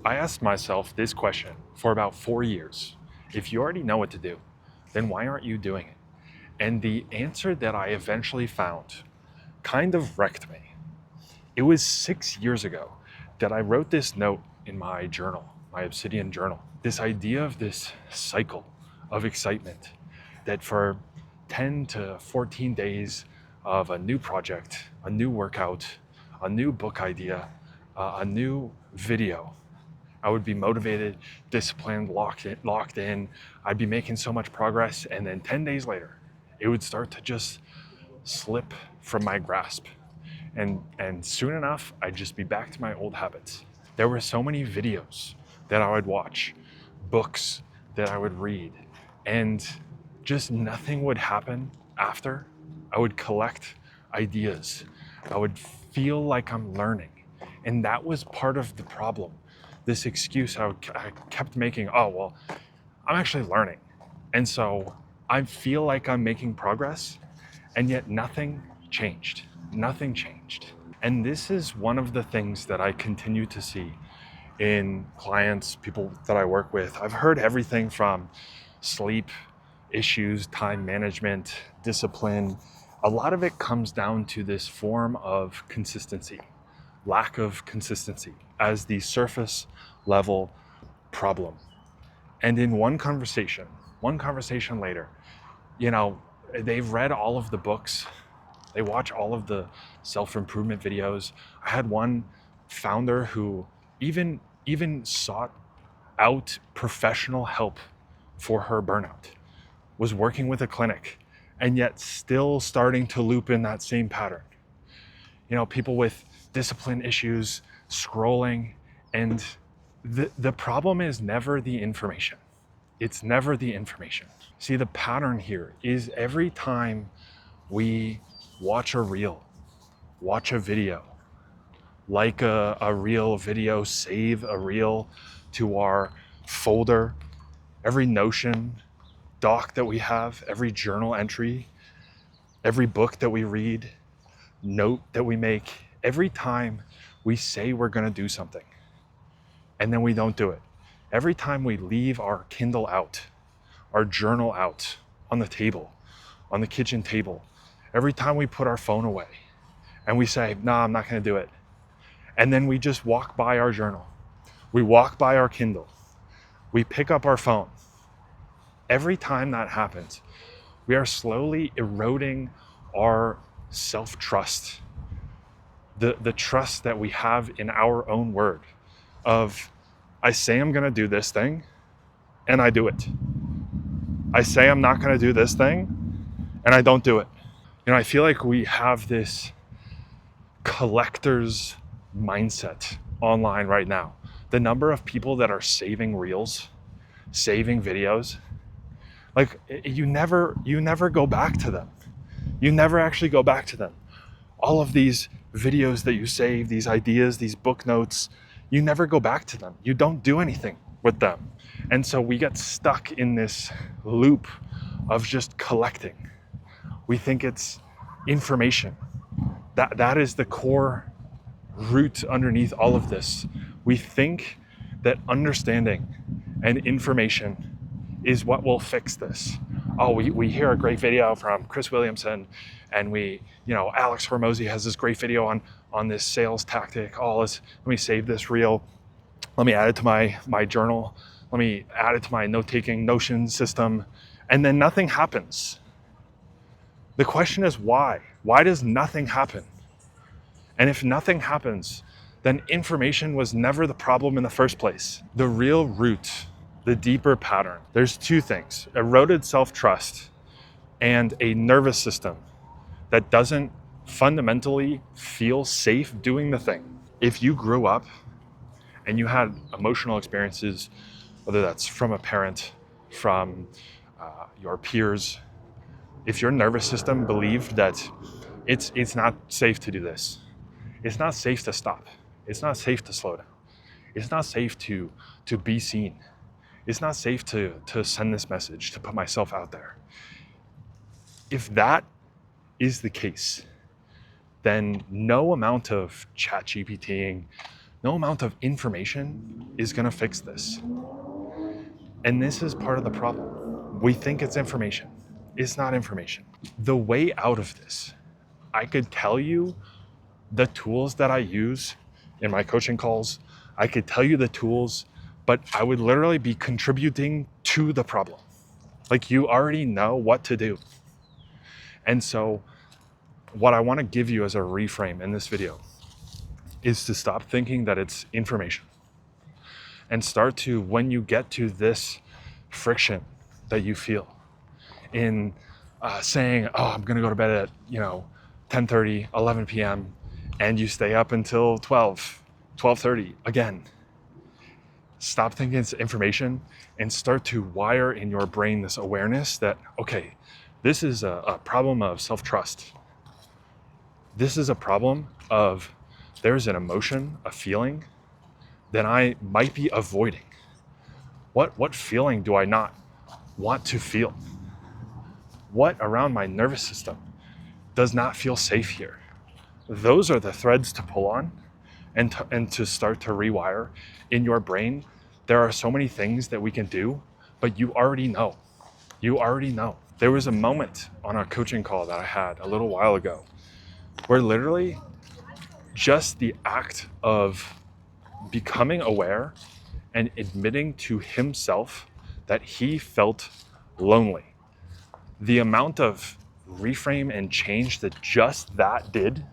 I asked myself this question for about 4 years. If you already know what to do, then why aren't you doing it? And the answer that I eventually found kind of wrecked me. It was 6 years ago that I wrote this note in my journal, my Obsidian journal. This idea of this cycle of excitement that for 10 to 14 days of a new project, a new workout, a new book idea, a new video, I would be motivated, disciplined, locked in. I'd be making so much progress. And then 10 days later, it would start to just slip from my grasp. And soon enough, I'd just be back to my old habits. There were so many videos that I would watch, books that I would read, and just nothing would happen after. I would collect ideas. I would feel like I'm learning. And that was part of the problem. This excuse I kept making, oh, well, I'm actually learning. And so I feel like I'm making progress, and yet nothing changed. Nothing changed. And this is one of the things that I continue to see in clients, people that I work with. I've heard everything from sleep issues, time management, discipline. A lot of it comes down to this form of consistency, lack of consistency as the surface level problem. And in one conversation later, they've read all of the books, they watch all of the self-improvement videos. I had one founder who even sought out professional help for her burnout, was working with a clinic, and yet still starting to loop in that same pattern. People with discipline issues, scrolling, and the problem is never the information. It's never the information. See, the pattern here is every time we watch a reel, watch a video, like a reel video, save a reel to our folder, every Notion doc that we have, every journal entry, every book that we read, note that we make, every time we say we're going to do something and then we don't do it. Every time we leave our Kindle out, our journal out on the table, on the kitchen table, every time we put our phone away and we say, no, I'm not going to do it. And then we just walk by our journal. We walk by our Kindle. We pick up our phone. Every time that happens, we are slowly eroding our self-trust, the trust that we have in our own word of, I say I'm going to do this thing and I do it. I say I'm not going to do this thing and I don't do it. I feel like we have this collector's mindset online right now. The number of people that are saving reels, saving videos, like you never go back to them. You never actually go back to them. All of these videos that you save, these ideas, these book notes, you never go back to them. You don't do anything with them. And so we get stuck in this loop of just collecting. We think it's information. That is the core root underneath all of this. We think that understanding and information is what will fix this. Oh, we hear a great video from Chris Williamson, and Alex Hormozy has this great video on this sales tactic. Oh, let me save this reel. Let me add it to my journal. Let me add it to my note-taking Notion system. And then nothing happens. The question is why? Why does nothing happen? And if nothing happens, then information was never the problem in the first place. The real root, the deeper pattern, there's two things: eroded self-trust and a nervous system that doesn't fundamentally feel safe doing the thing. If you grew up and you had emotional experiences, whether that's from a parent, from your peers, if your nervous system believed that it's not safe to do this, it's not safe to stop, it's not safe to slow down, it's not safe to be seen, it's not safe to send this message, to put myself out there. If that is the case, then no amount of chat GPTing, No amount of information is gonna fix this. And this is part of the problem. We think it's information. It's not information. The way out of this, I could tell you the tools that I use in my coaching calls. I could tell you the tools, but I would literally be contributing to the problem. Like, you already know what to do. And so what I want to give you as a reframe in this video is to stop thinking that it's information and start to, when you get to this friction that you feel in saying, oh, I'm going to go to bed at 10:30, 11 p.m. and you stay up until 12:30 again. Stop thinking it's information and start to wire in your brain this awareness that, okay, this is a problem of self-trust. This is a problem of there's an emotion, a feeling that I might be avoiding. What feeling do I not want to feel? What around my nervous system does not feel safe here? Those are the threads to pull on and to start to rewire in your brain. There are so many things that we can do, but you already know. You already know. There was a moment on a coaching call that I had a little while ago where literally just the act of becoming aware and admitting to himself that he felt lonely, the amount of reframe and change that just that did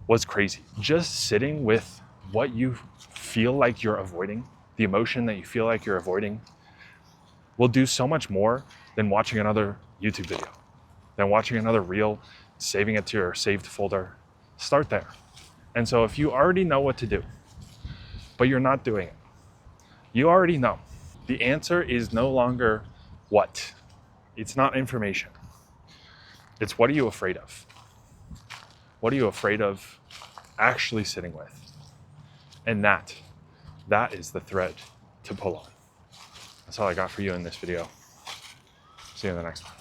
was crazy. Just sitting with what you feel like you're avoiding, the emotion that you feel like you're avoiding, will do so much more than watching another YouTube video, than watching another reel, saving it to your saved folder. Start there. And so if you already know what to do, but you're not doing it, you already know. The answer is no longer what. It's not information. It's what are you afraid of? What are you afraid of actually sitting with? And that is the thread to pull on. That's all I got for you in this video. See you in the next one.